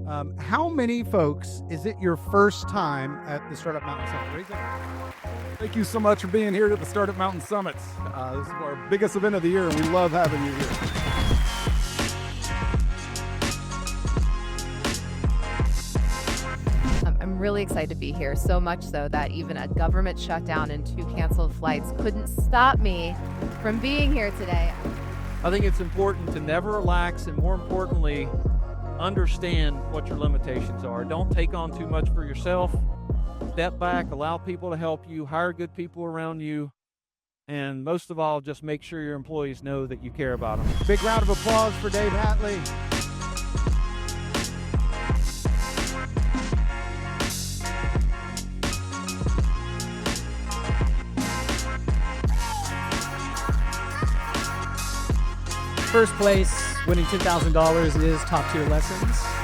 How many folks is it your first time at the Startup Mountain Summit? Raise your Thank you so much for being here at the Startup Mountain Summits. This is our biggest event of the year, and we love having you here. I'm really excited to be here, so much so that even a government shutdown and 2 canceled flights couldn't stop me from being here today. I think it's important to never relax and, more importantly, understand what your limitations are. Don't take on too much for yourself. Step back, allow people to help you, hire good people around you, and most of all, just make sure your employees know that you care about them. big round of applause for Dave Hatley. First place, winning $10,000 is Top Tier Lessons.